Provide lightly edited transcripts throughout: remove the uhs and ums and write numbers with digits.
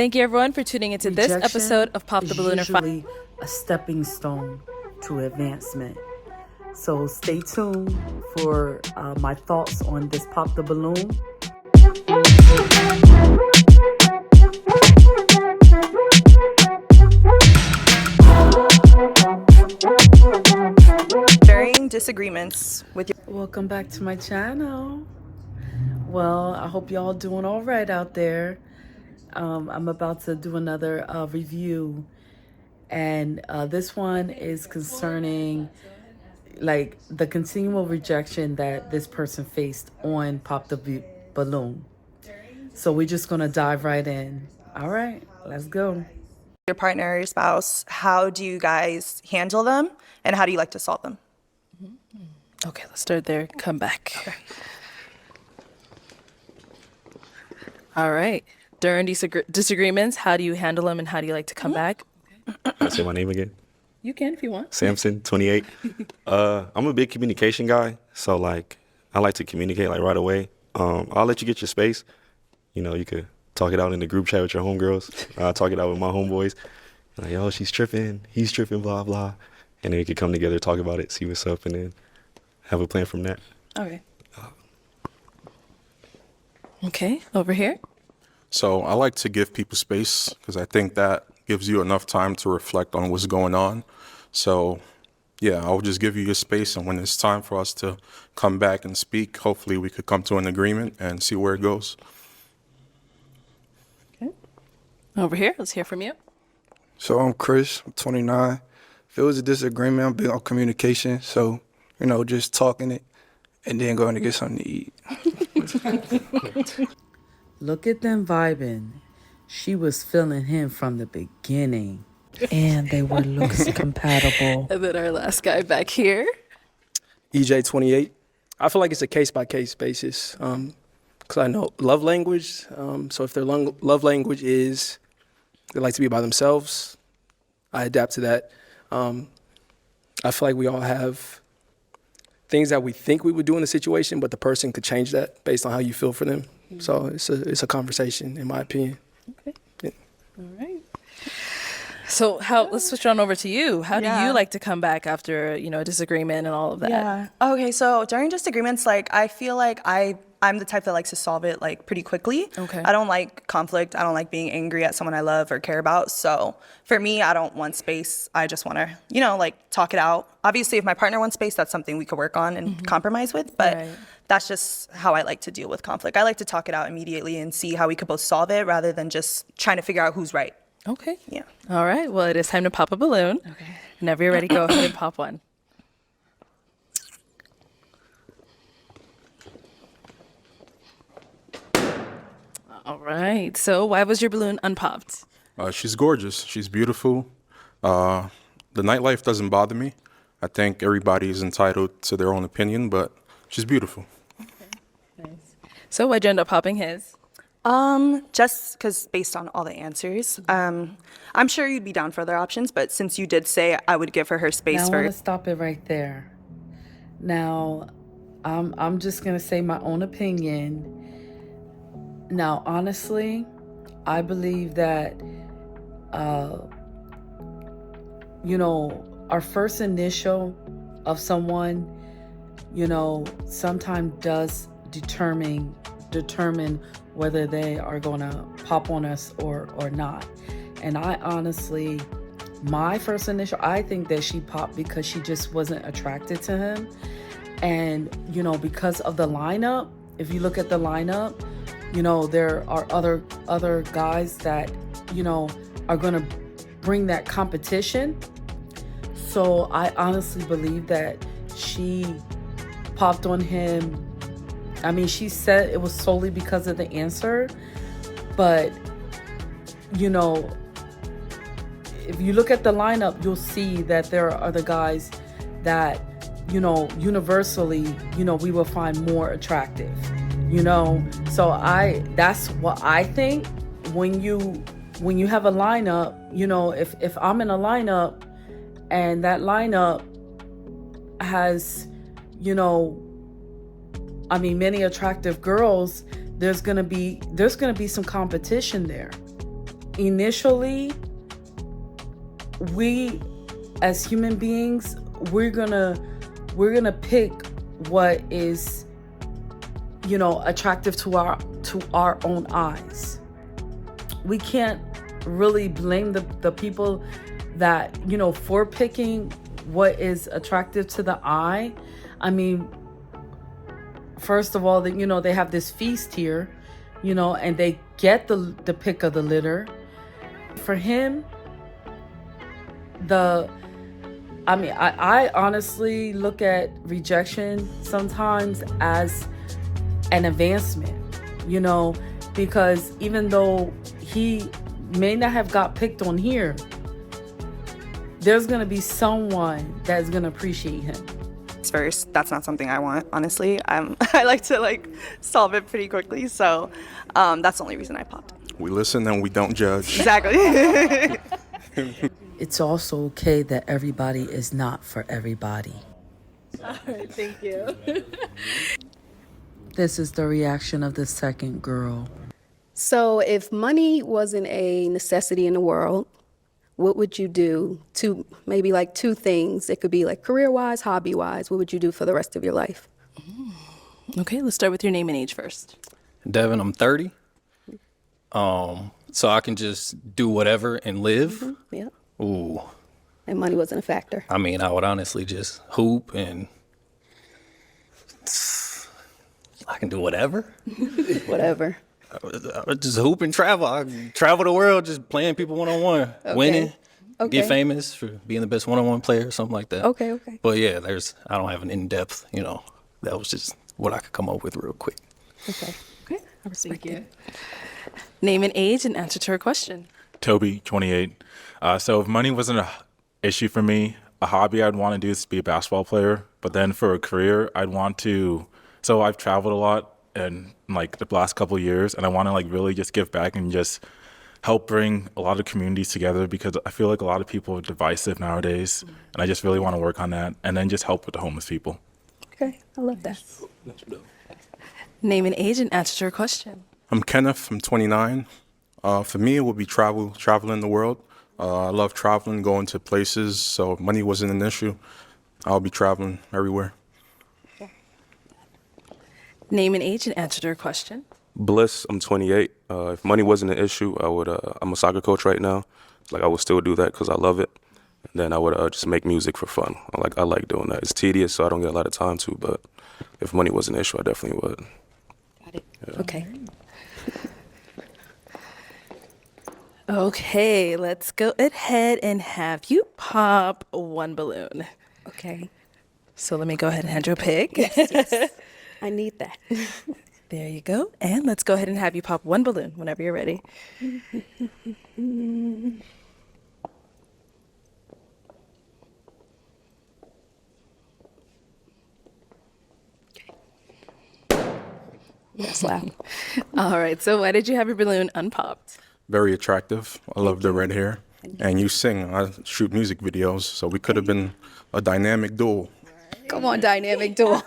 Thank you, everyone, for tuning into this Rejection episode of Pop the is Balloon and Fire. usually a stepping stone to advancement. So stay tuned for my thoughts on this Pop the Balloon. During disagreements with your Welcome back to my channel. Well, I hope y'all doing all right out there. I'm about to do another review, and this one is concerning like the continual rejection that this person faced on Pop the Balloon. So we're just gonna dive right in. All right, let's go. partner or your spouse, how do you guys handle them and how do you like to solve them? Okay, let's start there. Come back. Okay. All right. During disagreements, how do you handle them and how do you like to come back? Can I say my name again? You can if you want. Samson, 28. I'm a big communication guy, so like I like to communicate like right away. I'll let you get your space. You know, you could talk it out in the group chat with your homegirls. I'll talk it out with my homeboys. Like, yo, she's tripping, he's tripping, blah, blah. And then we could come together, talk about it, see what's up, and then have a plan from that. Okay. Okay, over here. So I like to give people space because I think that gives you enough time to reflect on what's going on. So yeah, I'll just give you your space, and when it's time for us to come back and speak, hopefully we could come to an agreement and see where it goes. Okay. Over here, let's hear from you. So I'm Chris, I'm 29. If it was a disagreement, I'm big on communication. So, just talking it and then going to get something to eat. Look at them vibing. She was feeling him from the beginning, and they were looks compatible. And then our last guy back here. EJ 28. I feel like it's a case-by-case basis because I know love language. So if their love language is they like to be by themselves, I adapt to that. I feel like we all have things that we think we would do in the situation, but the person could change that based on how you feel for them. So it's a conversation, in my opinion. Okay. Yeah. All right. So let's switch on over to you. How do you like to come back after, a disagreement and all of that? Yeah. Okay, so during disagreements, I feel like I'm the type that likes to solve it pretty quickly. Okay. I don't like conflict. I don't like being angry at someone I love or care about. So for me, I don't want space. I just want to, talk it out. Obviously, if my partner wants space, that's something we could work on and compromise with. But Right. that's just how I like to deal with conflict. I like to talk it out immediately and see how we could both solve it rather than just trying to figure out who's right. Okay. Yeah. All right. Well, it is time to pop a balloon. Okay. Whenever you're ready, go ahead and pop one. All right. So why was your balloon unpopped? She's gorgeous. She's beautiful. The nightlife doesn't bother me. I think everybody is entitled to their own opinion, but she's beautiful. Nice. So why'd you end up popping his? Just because based on all the answers, I'm sure you'd be down for other options, but since you did say I would give her Now space I for. want to stop it right there. Now, I'm just gonna say my own opinion. Now, honestly, I believe that, our first initial of someone, sometimes does determine whether they are gonna pop on us or not. And I honestly, my first initial, I think that she popped because she just wasn't attracted to him. And, because of the lineup, if you look at the lineup, there are other guys that, are gonna bring that competition. So I honestly believe that she popped on him. I mean, she said it was solely because of the answer, but, if you look at the lineup, you'll see that there are other guys that, universally, we will find more attractive, So that's what I think when you have a lineup, if I'm in a lineup and that lineup has, many attractive girls, there's gonna be some competition there. initially, we as human beings, we're gonna pick what is, you know, attractive to our own eyes. We can't really blame the people that, you know, for picking what is attractive to the eye. I mean, first of all, you know, they have this feast here, you know, and they get the pick of the litter. For him, I honestly look at rejection sometimes as an advancement, you know, because even though he may not have got picked on here, there's going to be someone that's going to appreciate him. That's not something I want, honestly. I like to solve it pretty quickly, so that's the only reason I popped. We listen and we don't judge. Exactly. It's also okay that everybody is not for everybody. All right, thank you. This is the reaction of the second girl. So if money wasn't a necessity in the world, what would you do to maybe two things? It could be career-wise, hobby-wise. What would you do for the rest of your life? Okay, let's start with your name and age first. Devin, I'm 30. So I can just do whatever and live. Yeah. Ooh. And money wasn't a factor. I mean, I would honestly just hoop and I can do whatever. Whatever. I would just hoop and travel. I travel the world just playing people one-on-one, winning, get famous for being the best one-on-one player or something like that. Okay. But yeah, I don't have an in-depth, that was just what I could come up with real quick. Okay. I respect it. Name and age and answer to her question. Toby, 28. So if money wasn't an issue for me, a hobby I'd want to do is to be a basketball player. But then for a career, so I've traveled a lot in the last couple of years, and I want to really just give back and just help bring a lot of communities together, because I feel like a lot of people are divisive nowadays, and I just really want to work on that, and then just help with the homeless people. Okay, I love that. Name and age and answer to her question. I'm Kenneth. I'm 29. For me, it would be traveling the world. I love traveling, going to places. So if money wasn't an issue, I'll be traveling everywhere. Name and age and answer to her question. Bliss, I'm 28. If money wasn't an issue, I'm a soccer coach right now. I would still do that because I love it. And then I would just make music for fun. I like doing that. It's tedious, so I don't get a lot of time to, but if money was an issue, I definitely would. Got it. Yeah. Okay. Okay, let's go ahead and have you pop one balloon. Okay. So let me go ahead and hand you a pick. Yes. I need that. There you go. And let's go ahead and have you pop one balloon whenever you're ready. That's loud. All right, so why did you have your balloon unpopped? Very attractive. I love the red hair. And you sing. I shoot music videos, so we could have been a dynamic duo. Come on, dynamic duo.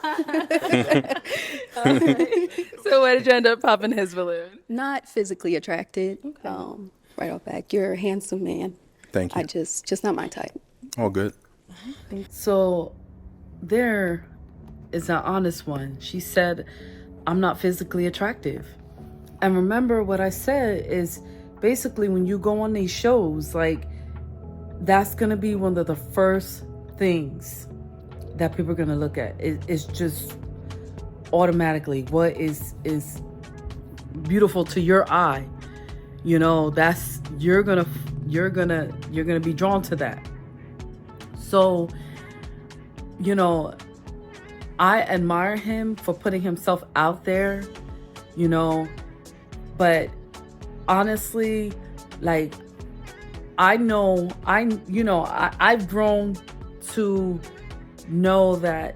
So why did you end up popping his balloon? Not physically attracted. Right off back, you're a handsome man. Thank you. I just not my type. All good. So there is an honest one. She said, I'm not physically attractive. And remember what I said is basically when you go on these shows, that's going to be one of the first things that people are going to look at. It's just automatically what is beautiful to your eye. That's you're gonna be drawn to that. So, I admire him for putting himself out there, but honestly, I've grown to know that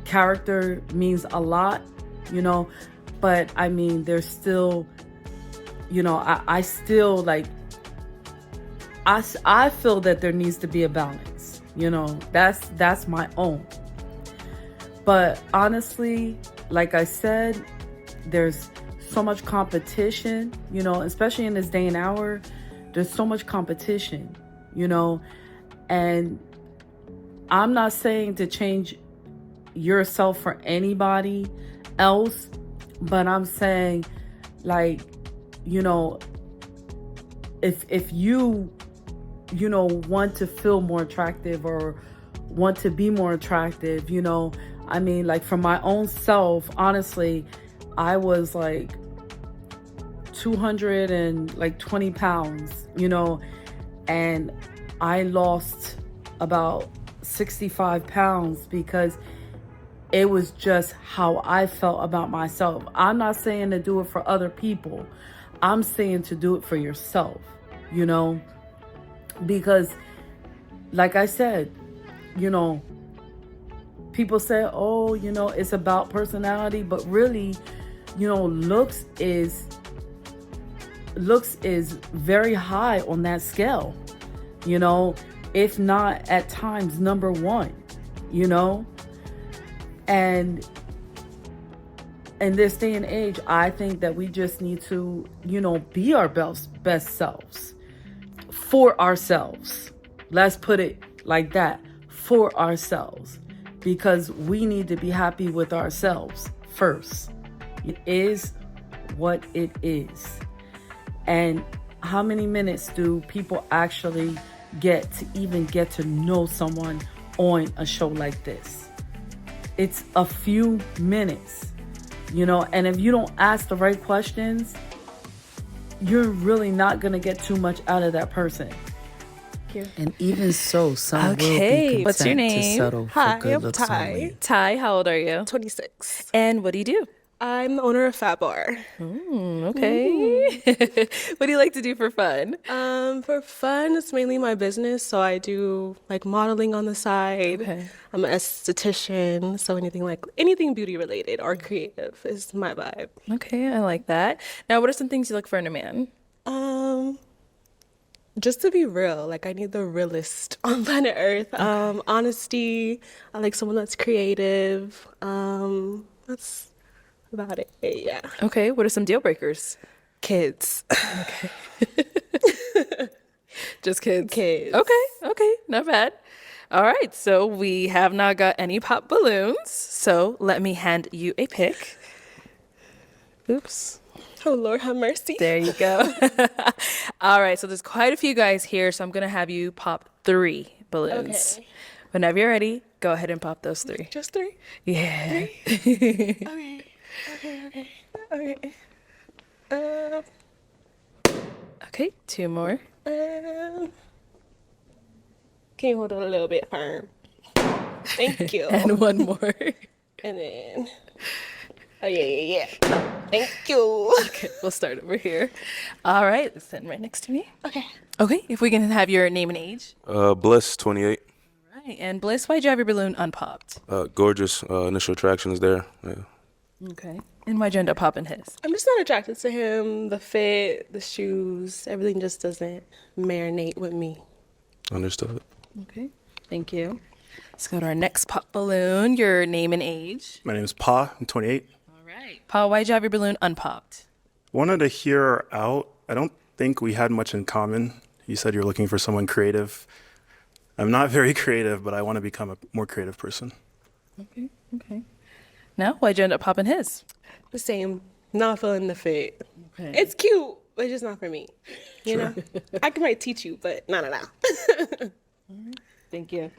character means a lot, but I mean, there's still, I still I feel that there needs to be a balance, that's my own. But honestly, like I said, there's so much competition, especially in this day and hour, there's so much competition, you know, and I'm not saying to change yourself for anybody else, but I'm saying, like, you know, if you know, want to feel more attractive or want to be more attractive, you know, I mean, like for my own self, honestly, I was like 220 pounds, you know, and I lost about 65 pounds because it was just how I felt about myself. I'm not saying to do it for other people. I'm saying to do it for yourself, you know, because like I said, you know, people say, oh, you know, it's about personality, but really, you know, looks is very high on that scale, you know, if not at times number one, you know. And in this day and age, I think that we just need to, you know, be our best selves for ourselves. Let's put it like that, for ourselves, because we need to be happy with ourselves first. It is what it is. And how many minutes do people actually get to know someone on a show like this? It's a few minutes, you know, and if you don't ask the right questions, you're really not going to get too much out of that person. And even so, some will Okay, be what's your content to name? settle Hi, for good I'm looks Ty. only. Ty, how old are you? 26. And what do you do? I'm the owner of Fat Bar. Okay. What do you like to do for fun? For fun, it's mainly my business. So I do like modeling on the side. Okay. I'm an esthetician. So anything beauty related or creative is my vibe. Okay, I like that. Now, what are some things you look for in a man? Just to be real, like I need the realest on planet Earth. Honesty. I like someone that's creative. That's about it. Yeah. Okay, what are some deal breakers? Kids. Just kids. Kids. Okay, not bad. All right, so we have not got any pop balloons. So let me hand you a pick. Oops. Oh, Lord have mercy. There you go. All right, so there's quite a few guys here, so I'm going to have you pop 3 balloons. Okay. Whenever you're ready, go ahead and pop those 3. Just 3? Yeah. Okay. Okay, 2 more. Can you hold it a little bit firm? Thank you. And 1 more. And then, oh yeah. Thank you. Okay, we'll start over here. All right, stand right next to me. Okay. Okay, if we can have your name and age. Bliss, 28. Right, and Bliss, why'd you have your balloon unpopped? Gorgeous. Initial attraction is there. Yeah. Okay. And why'd you end up popping his? I'm just not attracted to him. The fit, the shoes, everything just doesn't marinate with me. Understood. Okay, thank you. Let's go to our next pop balloon. Your name and age. My name is Pa. I'm 28. All right. Paul, why'd you have your balloon unpopped? Wanted to hear her out. I don't think we had much in common. You said you're looking for someone creative. I'm not very creative, but I want to become a more creative person. Okay. Now, why'd you end up popping his? The same. Not feeling the fit. Okay. It's cute, but it's just not for me. You know? I might teach you, but no. Thank you.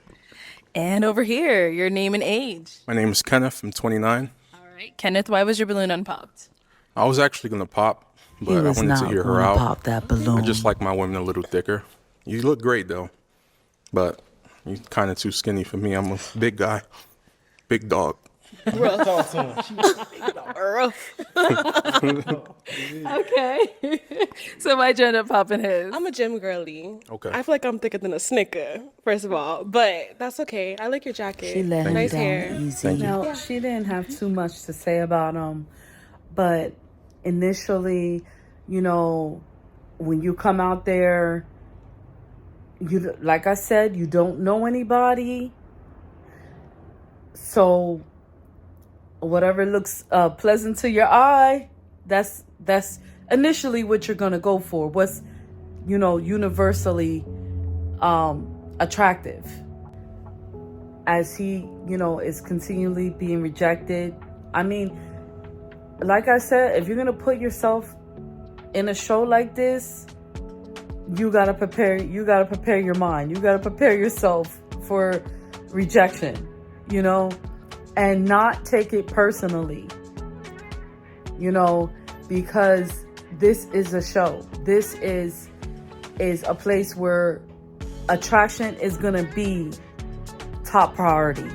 And over here, your name and age. My name is Kenneth. I'm 29. All right. Kenneth, why was your balloon unpopped? I was actually going to pop, but I wanted to hear her out. Pop that balloon. I just like my women a little thicker. You look great, though, but you're kind of too skinny for me. I'm a big guy, big dog. Rough. Okay. So why'd you end up popping his? I'm a gym girly. Okay. I feel like I'm thicker than a Snicker, first of all, but that's okay. I like your jacket. She let him nice down hair. easy. Thank you. She didn't have too much to say about him, but initially, you know, when you come out there, you, like I said, you don't know anybody, so whatever looks pleasant to your eye, that's initially what you're gonna go for. What's universally attractive. As he, is continually being rejected. I mean, like I said, if you're gonna put yourself in a show like this, you gotta prepare your mind. You gotta prepare yourself for rejection, and not take it personally, because this is a show. This is a place where attraction is gonna be top priority.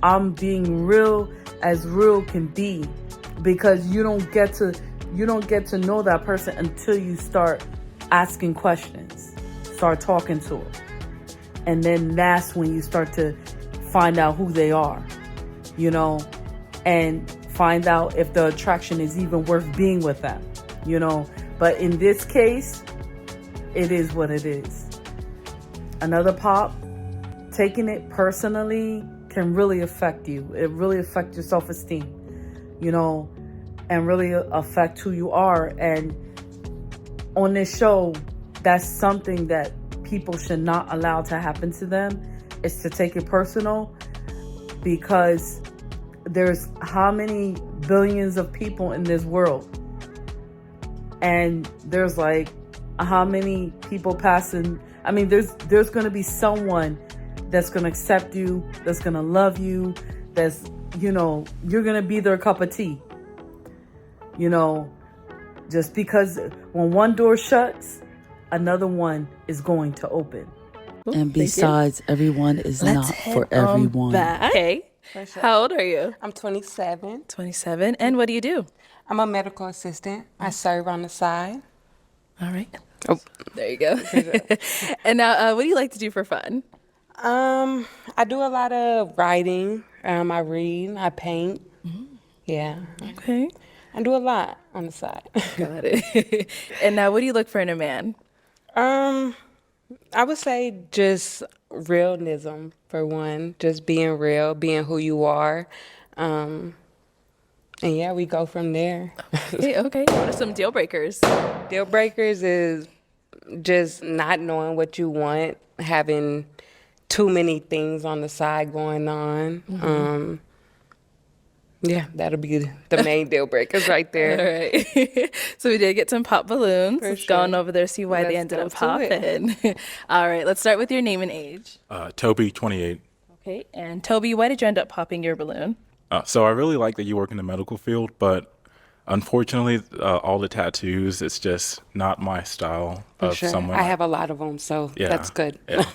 I'm being real as real can be, because you don't get to know that person until you start asking questions, start talking to them. And then that's when you start to find out who they are, and find out if the attraction is even worth being with them, But in this case, it is what it is. Another pop, taking it personally can really affect you. It really affects your self-esteem, and really affect who you are. And on this show, that's something that people should not allow to happen to them, is to take it personal, because there's how many billions of people in this world, and there's like how many people passing. I mean, there's going to be someone that's going to accept you, that's going to love you, that's, you're going to be their cup of tea. Just because when one door shuts, another one is going to open. And besides, everyone is not for everyone. Okay. How old are you? I'm 27. 27. And what do you do? I'm a medical assistant. I serve on the side. All right. Oh, there you go. And now, what do you like to do for fun? I do a lot of writing. I read. I paint. Yeah. Okay. I do a lot on the side. Got it. And now, what do you look for in a man? I would say just realism, for one. Just being real, being who you are. And yeah, we go from there. Okay. What are some deal breakers? Deal breakers is just not knowing what you want, having too many things on the side going on. Yeah, that'll be the main deal breakers right there. All right. So we did get some pop balloons. For Let's sure. go on over there, see why they Let's ended go up to popping. All right. Let's start with your name and age. Toby, 28. Okay. And Toby, why did you end up popping your balloon? So I really like that you work in the medical field, but unfortunately, all the tattoos, it's just not my style of someone. I have a lot of them, so that's good. Yeah.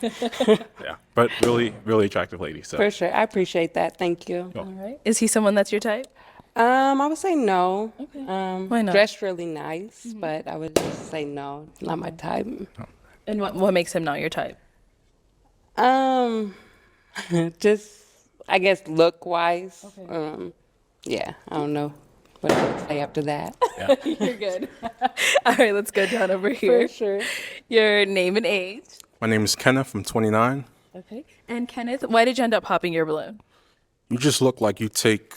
Yeah. But really, really attractive lady. So. For sure. I appreciate that. Thank you. All right. Is he someone that's your type? I would say no. Okay. Why not? Dressed really nice, but I would just say no. Not my type. And what makes him not your type? Just, I guess, look-wise. Okay. Yeah, I don't know what I would say after that. Yeah. You're good. All right, let's go down over here. For sure. Your name and age. My name is Kenneth. I'm 29. Okay. And Kenneth, why did you end up popping your balloon? You just look like you take.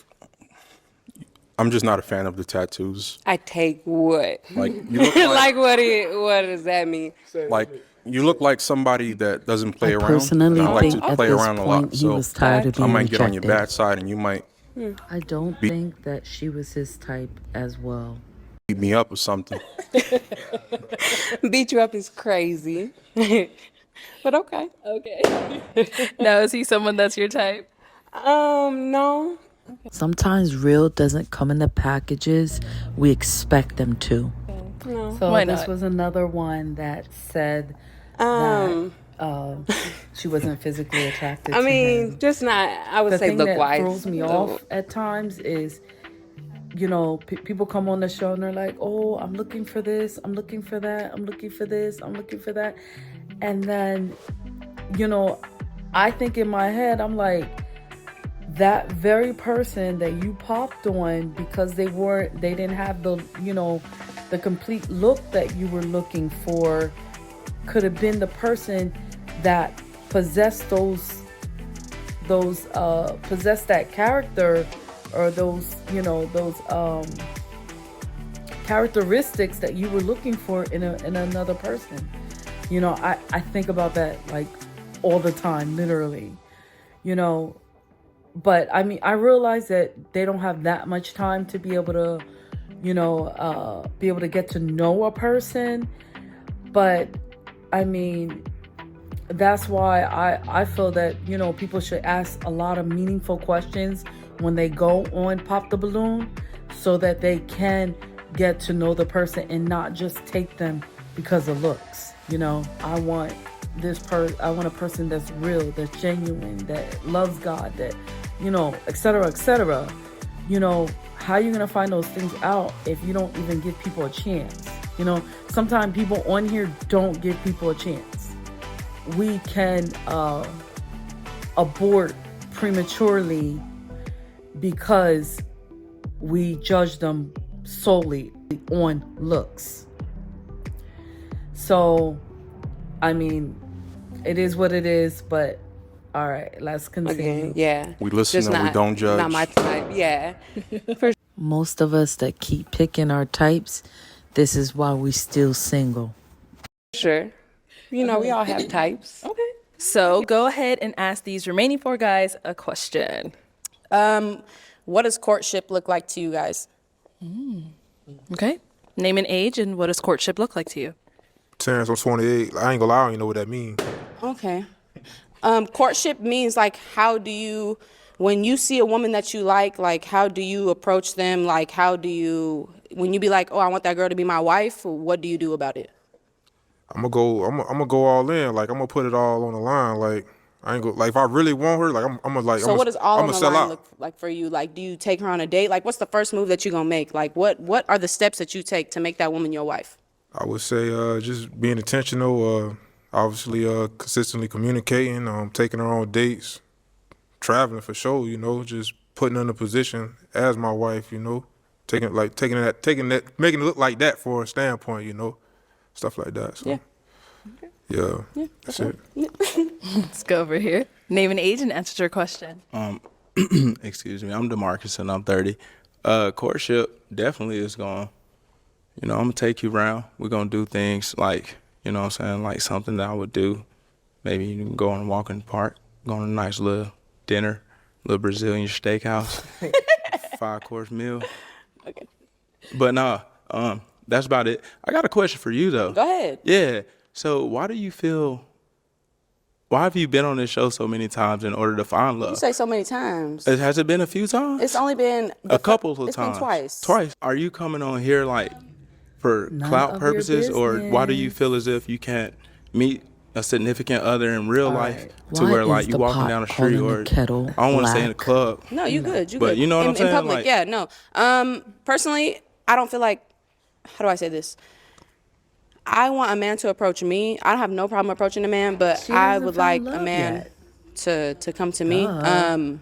I'm just not a fan of the tattoos. I take what? Like you look Like what does that mean? like you look like somebody that doesn't play around. Personally, and I like think to at play this around a point lot, he so was tired of I being might get on your rejected. bad side, and you might I don't think that she was his type as well. beat me up or something. Beat you up is crazy. But okay. Okay. Now, is he someone that's your type? No. Sometimes real doesn't come in the packages we expect them to. No. So Why this not? was another one that said that she wasn't physically attracted I to mean, him. just not, I would The say thing look that wise. throws me off at times is, people come on the show and they're like, oh, I'm looking for this, I'm looking for that, I'm looking for this, I'm looking for that. And then, I think in my head, I'm like, that very person that you popped on because they didn't have the complete look that you were looking for, could have been the person that possessed possessed that character, or those characteristics that you were looking for in another person. You know, I think about that like all the time, literally, you know. But I mean, I realize that they don't have that much time to be able to, you know, be able to get to know a person. But I mean, that's why I feel that, you know, people should ask a lot of meaningful questions when they go on Pop the Balloon, so that they can get to know the person and not just take them because of looks. You know, I want a person that's real, that's genuine, that loves God, that, you know, et cetera, et cetera. You know, how are you going to find those things out if you don't even give people a chance? You know, sometimes people on here don't give people a chance. We can abort prematurely because we judge them solely on looks. So, I mean, it is what it is, but all right, let's continue. Again, yeah. We listen Just and we don't judge. Not my type. Yeah. Most of us that keep picking our types, this is why we still single. Sure. You know, we all have types. Okay. So go ahead and ask these remaining 4 guys a question. What does courtship look like to you guys? Okay. Name an age and what does courtship look like to you? Terrence, I'm 28. I ain't gonna lie, I don't even know what that means. Okay. Courtship means like, how do you, when you see a woman that you like, how do you approach them? Like, how do you, when you be like, oh, I want that girl to be my wife, what do you do about it? I'm gonna go all in. Like, I'm gonna put it all on the line. Like, I ain't go, like, if I really want her, like, I'm gonna like. So what does all on the sell line out. look like for you? Like, do you take her on a date? Like, what's the first move that you gonna make? Like, what are the steps that you take to make that woman your wife? I would say just being intentional, obviously consistently communicating, taking her on dates, traveling for sure, you know, just putting her in a position as my wife, you know, taking that, making it look like that for a standpoint, you know, stuff like that. So, yeah, that's it. Let's go over here. Name an age and answer your question. Excuse me, I'm DeMarcus and I'm 30. Courtship definitely is going, you know, I'm gonna take you around. We're gonna do things like, you know what I'm saying, like something that I would do. Maybe you can go on a walk in the park, go on a nice little dinner, little Brazilian steakhouse, 5-course meal. Okay. But nah, that's about it. I got a question for you though. Go ahead. Yeah. So why have you been on this show so many times in order to find love? You say so many times. Has it been a few times? It's only been a couple of times. It's been twice. Twice. Are you coming on here like for None clout of your purposes, or why do you business. feel as if you can't meet a significant other in real life to Why where is like you the walking pot down the street, calling the or kettle I don't want to say in the black? club. No, you good. You But good. you know what I'm saying? In public, Like- yeah, no. Personally, I don't feel like, how do I say this? I want a man to approach me. I don't have no problem approaching a man, but She I hasn't would found like a love man yet. to come to me. Duh.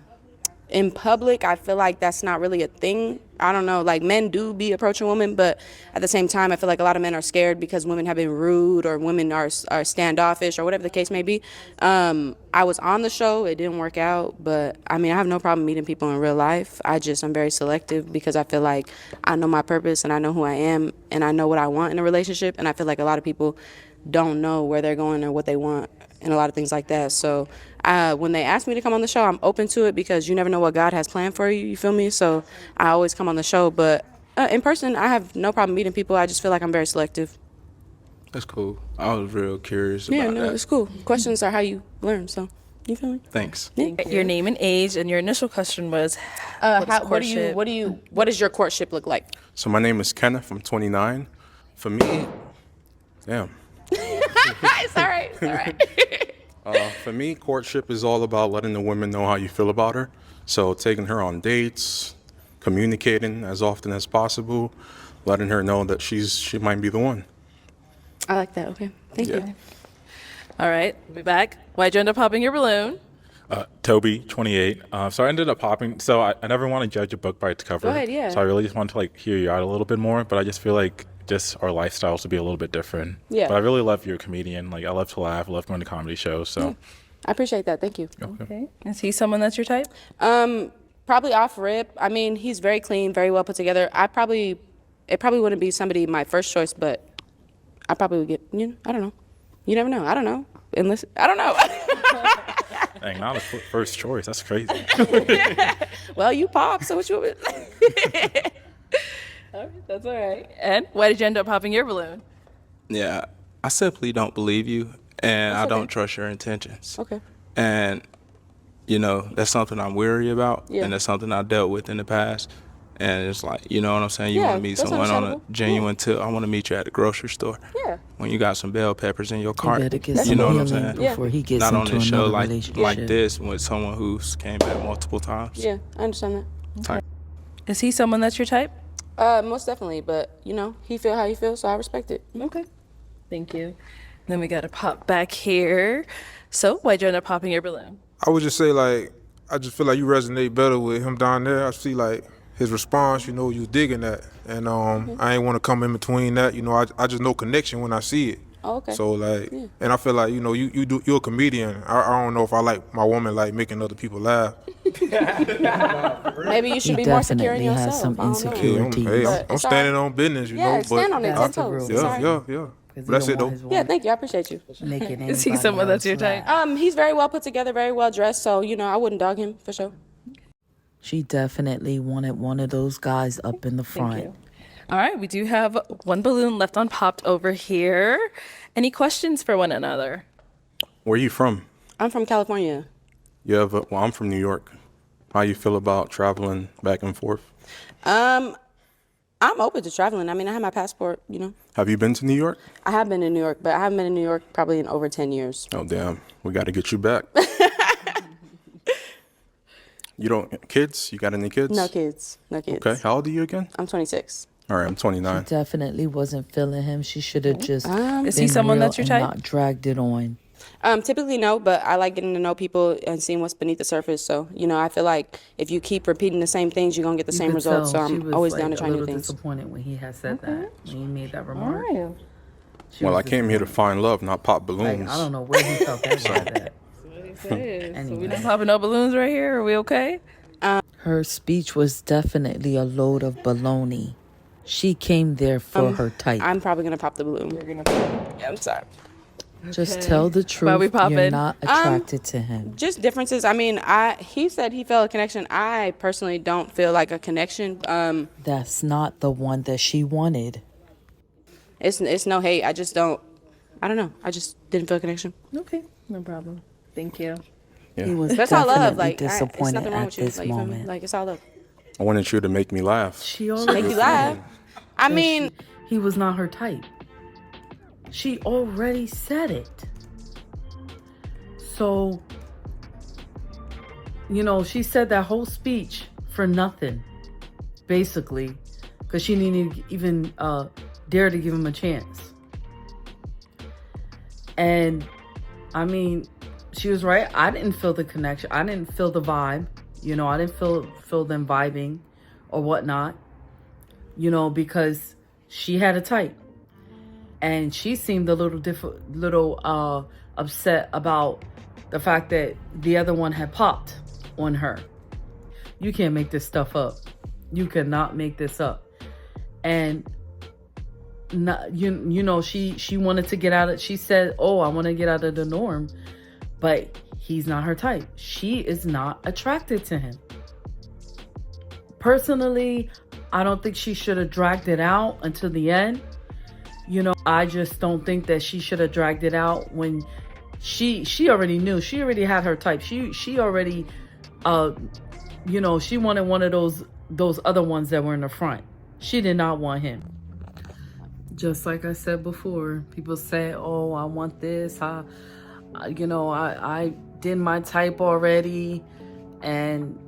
In public, I feel like that's not really a thing. I don't know, like men do be approaching women, but at the same time, I feel like a lot of men are scared because women have been rude or women are standoffish or whatever the case may be. I was on the show, it didn't work out, but I mean, I have no problem meeting people in real life. I'm very selective because I feel like I know my purpose and I know who I am and I know what I want in a relationship, and I feel like a lot of people don't know where they're going or what they want and a lot of things like that. So when they ask me to come on the show, I'm open to it because you never know what God has planned for you, you feel me? So I always come on the show, but in person, I have no problem meeting people. I just feel like I'm very selective. That's cool. I was real curious Yeah, about no, that. it's cool. Questions are how you learn, so you feel me? Thanks. Your name and age, and your initial question was, What does your courtship look like? So my name is Kenneth. I'm 29. For me, damn. It's all right. It's all right. For me, courtship is all about letting the woman know how you feel about her. So taking her on dates, communicating as often as possible, letting her know that she might be the one. I like that. Okay. Thank you. all right, we'll be back. Why'd you end up popping your balloon? Toby, 28. So I ended up popping. So I never want to judge a book by its cover. Go ahead, yeah. So I really just want to like hear you out a little bit more. But I just feel like just our lifestyles would be a little bit different. Yeah. But I really love you're a comedian. Like I love to laugh. I love going to comedy shows. So I appreciate that. Thank you. Okay. Is he someone that's your type? Probably off rip. I mean, he's very clean, very well put together. I probably it probably wouldn't be somebody my first choice, but I probably would get, I don't know. You never know. I don't know. Unless, I don't know. Dang, not a first choice. That's crazy. Well, you pop, so what you want me to All right, that's all right. And why did you end up popping your balloon? Yeah, I simply don't believe you, and That's I don't okay. trust your intentions. Okay. And, that's something I'm weary about, Yeah. and that's something I dealt with in the past. And it's like, you know what I'm saying? You Yeah, want to meet that's someone on a understandable. genuine tip. I want to meet you at the grocery store. Yeah. When you got some bell peppers in your cart, better get you some know what I'm healing saying? before he gets Not on into this show another like relationship. this with someone who's came back multiple times. Yeah, I understand that. Type. Is he someone that's your type? Most definitely, but he feel how he feels, so I respect it. Okay. Thank you. Then we got to pop back here. So why'd you end up popping your balloon? I would just say, like, I just feel like you resonate better with him down there. I see, like, his response, you was digging that. And I ain't want to come in between that. I just know connection when I see it. Oh, okay. So, like, Yeah. and I feel like, you're a comedian. I don't know if I like my woman, like, making other people laugh. Maybe you should He be more secure definitely in yourself. has some I don't know. insecurities. Hey, But I'm it's standing all on business, Yeah, but stand on it, 10 That's the toes. real It's yeah, all right. yeah. But that's it, though. Yeah, thank you. I appreciate you. Is he someone that's your type? He's very well put together, very well dressed, so I wouldn't dog him for sure. She definitely wanted one of those guys up in the Thank front. you. All right, we do have one balloon left unpopped over here. Any questions for one another? Where are you from? I'm from California. Well, I'm from New York. How you feel about traveling back and forth? I'm open to traveling. I mean, I have my passport, Have you been to New York? I have been in New York, but I haven't been in New York probably in over 10 years. Oh, damn. We got to get you back. Kids? You got any kids? No kids. No kids. Okay. How old are you again? I'm 26. All right, I'm 29. Definitely wasn't feeling him. She should have just Is he been someone real that's your and type? not dragged it on. Typically no, but I like getting to know people and seeing what's beneath the surface. So, I feel like if you keep repeating the same things, you're going to get the same results. So I'm always down to try new things. Disappointed when he had said that, when he made that remark. Well, I came here to find love, not pop Like, balloons. I don't know where he felt that by that. So we not popping no balloons right here? Are we okay? Her speech was definitely a load of baloney. She came there for her type. I'm probably going to pop the balloon. You're going to Yeah, I'm sorry. Just tell the truth. Why we popping? You're not attracted to him. Just differences. I mean, he said he felt a connection. I personally don't feel like a connection. That's not the one that she wanted. It's no hate. I don't know. I just didn't feel a connection. Okay, no problem. Thank you. He was That's all definitely love. Like, it's disappointed nothing wrong at with you. this Like, you feel me? moment. Like, it's all love. I wanted you to make me laugh. She already Make you said laugh. it. I mean, He was not her type. She already said it. So, she said that whole speech for nothing, basically, because she didn't even dare to give him a chance. And, I mean, she was right. I didn't feel the connection. I didn't feel the vibe. I didn't feel them vibing or whatnot. Because she had a type, and she seemed a little upset about the fact that the other one had popped on her. You can't make this stuff up. You cannot make this up. And not, she wanted to get out of. She said, "Oh, I want to get out of the norm," but he's not her type. She is not attracted to him. Personally, I don't think she should have dragged it out until the end. I just don't think that she should have dragged it out when she already knew. She already had her type. She already, she wanted one of those other ones that were in the front. She did not want him. Just like I said before, people say, "Oh, I want this. I did my type already, and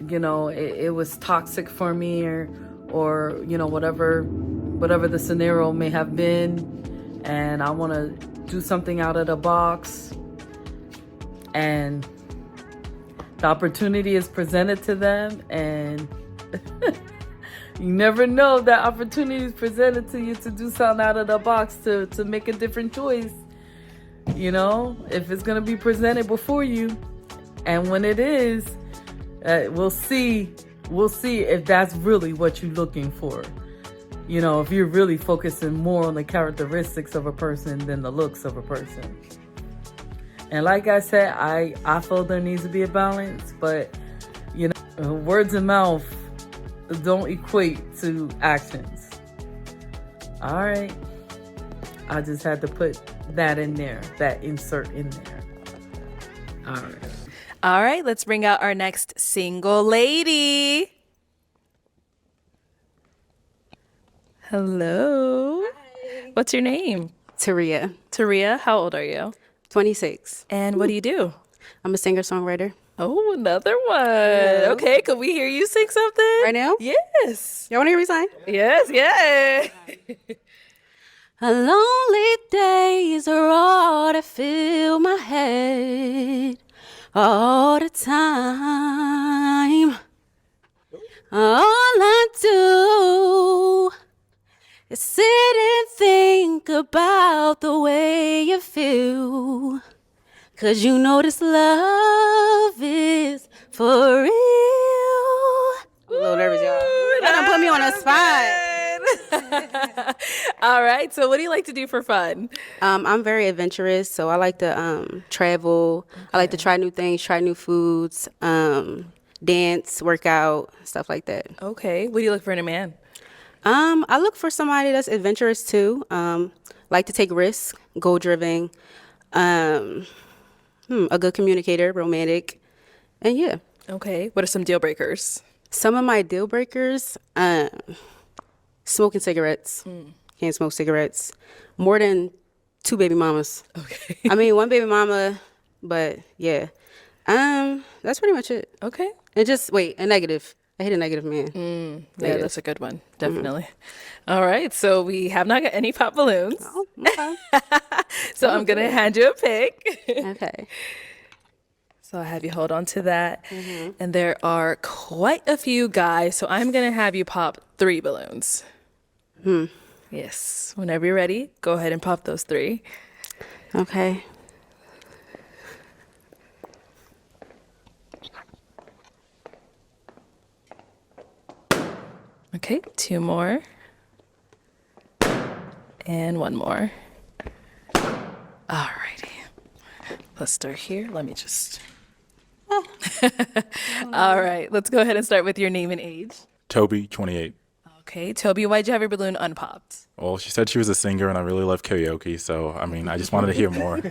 it was toxic for me, or whatever the scenario may have been, and I want to do something out of the box." And the opportunity is presented to them, and you never know that opportunity is presented to you to do something out of the box, to make a different choice. If it's going to be presented before you, and when it is, we'll see if that's really what you're looking for. You know, if you're really focusing more on the characteristics of a person than the looks of a person. And like I said, I feel there needs to be a balance, but, you know, words and mouth don't equate to actions. All right. I just had to put that in there, that insert in there. All right. All right, let's bring out our next single lady. Hello. Hi. What's your name? Taria. Taria, how old are you? 26. And what do you do? I'm a singer-songwriter. Oh, another one. Okay, could we hear you sing something? Right now? Yes. Y'all want to hear me sing? Yes, yeah. A lonely days are all that fill my head all the time. All I do is sit and think about the way you feel. 'Cause you know this love is for real. I'm a little nervous, y'all. Y'all done put me on a spot. All right, so what do you like to do for fun? I'm very adventurous, so I like to travel. Okay. I like to try new things, try new foods, dance, work out, stuff like that. Okay, what do you look for in a man? I look for somebody that's adventurous too. Like to take risks, goal-driven, a good communicator, romantic, and yeah. Okay, what are some deal breakers? Some of my deal breakers, smoking cigarettes. Can't smoke cigarettes. More than 2 baby mamas. Okay. I mean, 1 baby mama, but yeah. That's pretty much it. Okay. And just, a negative. I hate a negative man. Yeah, that's a good one. Definitely. All right, so we have not got any pop balloons. Oh, okay. So I'm going to hand you a pick. Okay. So I have you hold on to that. And there are quite a few guys, so I'm going to have you pop 3 balloons. Yes. Whenever you're ready, go ahead and pop those 3. Okay. Okay, 2 more. And 1 more. All righty. Let's start here. Let me just... All right, let's go ahead and start with your name and age. Toby, 28. Okay, Toby, why'd you have your balloon unpopped? Well, she said she was a singer, and I really love karaoke, so, I mean, I just wanted to hear more.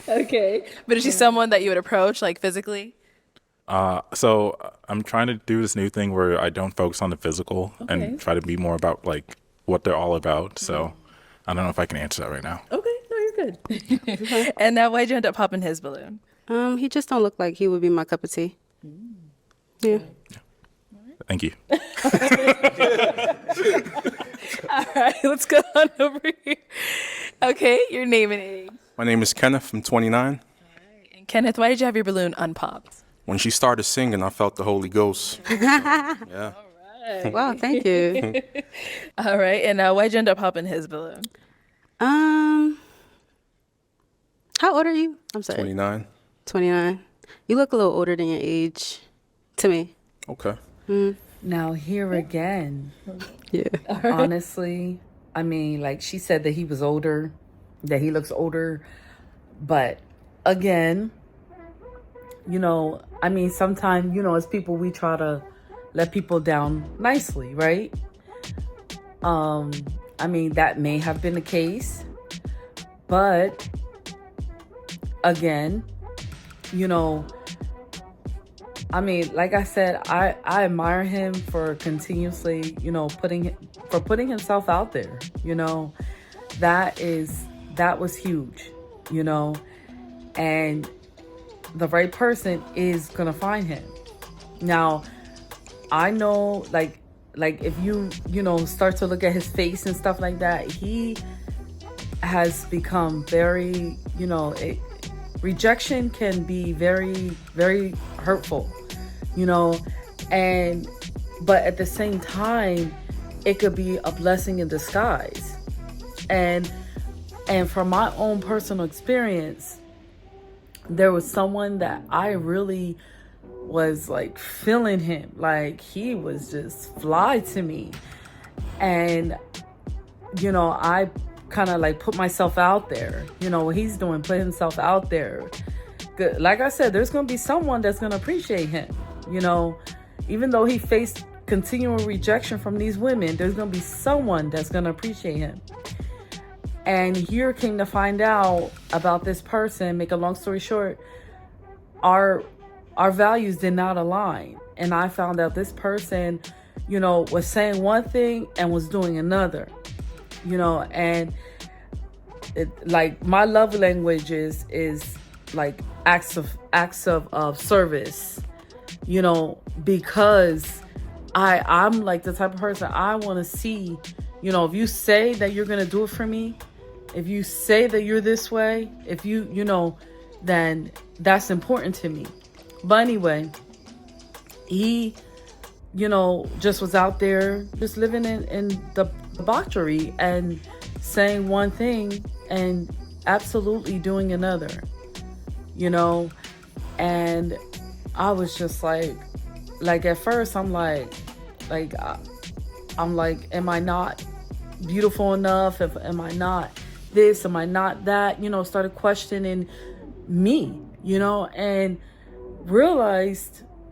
Okay, but is she someone that you would approach, like, physically? So I'm trying to do this new thing where I don't focus on the physical and try to be more about, like, what they're all about, so I don't know if I can answer that right now. Okay, no, you're good. And now why'd you end up popping his balloon? He just don't look like he would be my cup of tea. Yeah. Thank you. All right, let's go on over here. Okay, your name and age. My name is Kenneth. I'm 29. All right. And Kenneth, why did you have your balloon unpopped? When she started singing, I felt the Holy Ghost. Yeah. All right. Wow, thank you. All right, and now why'd you end up popping his balloon? How old are you? I'm sorry. 29. 29. You look a little older than your age to me. Okay. Now, here again, Yeah. honestly, I mean, like she said that he was older, that he looks older. But again, you know, I mean, sometimes, you know, as people, we try to let people down nicely, right? I mean, that may have been the case. But again, you know, I mean, like I said, I admire him for continuously, you know, putting himself out there. You know, that was huge, you know, and the right person is gonna find him. Now, I know, like if you know, start to look at his face and stuff like that, he has become very, you know, rejection can be very, very hurtful, you know, but at the same time, it could be a blessing in disguise. And from my own personal experience, there was someone that I really was like feeling him, like he was just fly to me. And, you know, I kind of like put myself out there. You know, what he's doing, put himself out there. Good. Like I said, there's going to be someone that's going to appreciate him. You know, even though he faced continual rejection from these women, there's going to be someone that's going to appreciate him. And here came to find out about this person, make a long story short, our values did not align. And I found out this person, you know, was saying one thing and was doing another, you know, and like my love language is like acts of service, you know, because I'm like the type of person I want to see, you know, if you say that you're going to do it for me, if you say that you're this way, if you know, then that's important to me. But anyway, he, you know, just was out there just living in the debauchery and saying one thing and absolutely doing another, you know. And I was just like at first I'm like, am I not beautiful enough? Am I not this? Am I not that? You know, started questioning me, you know, and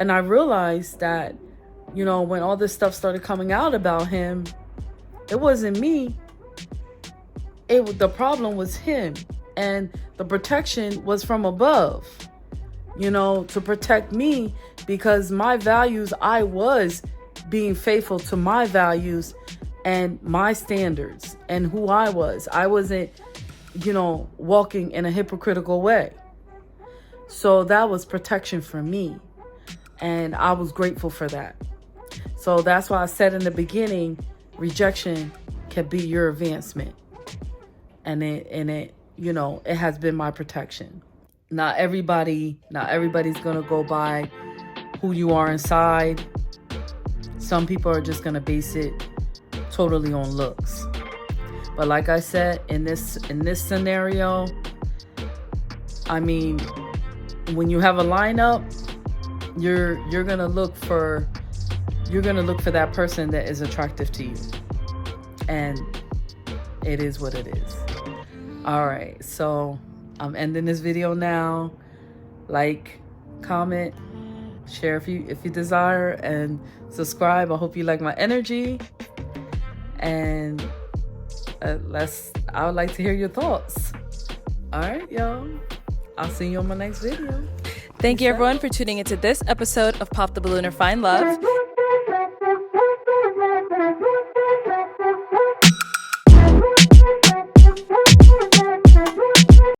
I realized that, you know, when all this stuff started coming out about him, it wasn't me. The problem was him, and the protection was from above, you know, to protect me, because my values, I was being faithful to my values and my standards and who I was. I wasn't, you know, walking in a hypocritical way. So that was protection for me. And I was grateful for that. So that's why I said in the beginning, rejection can be your advancement. And it, you know, it has been my protection. Not everybody's gonna go by who you are inside. Some people are just gonna base it totally on looks. But like I said, in this scenario, I mean, when you have a lineup, you're gonna look for that person that is attractive to you. And it is what it is. All right, so I'm ending this video now. Like, comment, share if you desire, and subscribe. I hope you like my energy. And I would like to hear your thoughts. All right, y'all. I'll see you on my next video. Thank you, everyone, for tuning into this episode of Pop the Balloon or Find Love.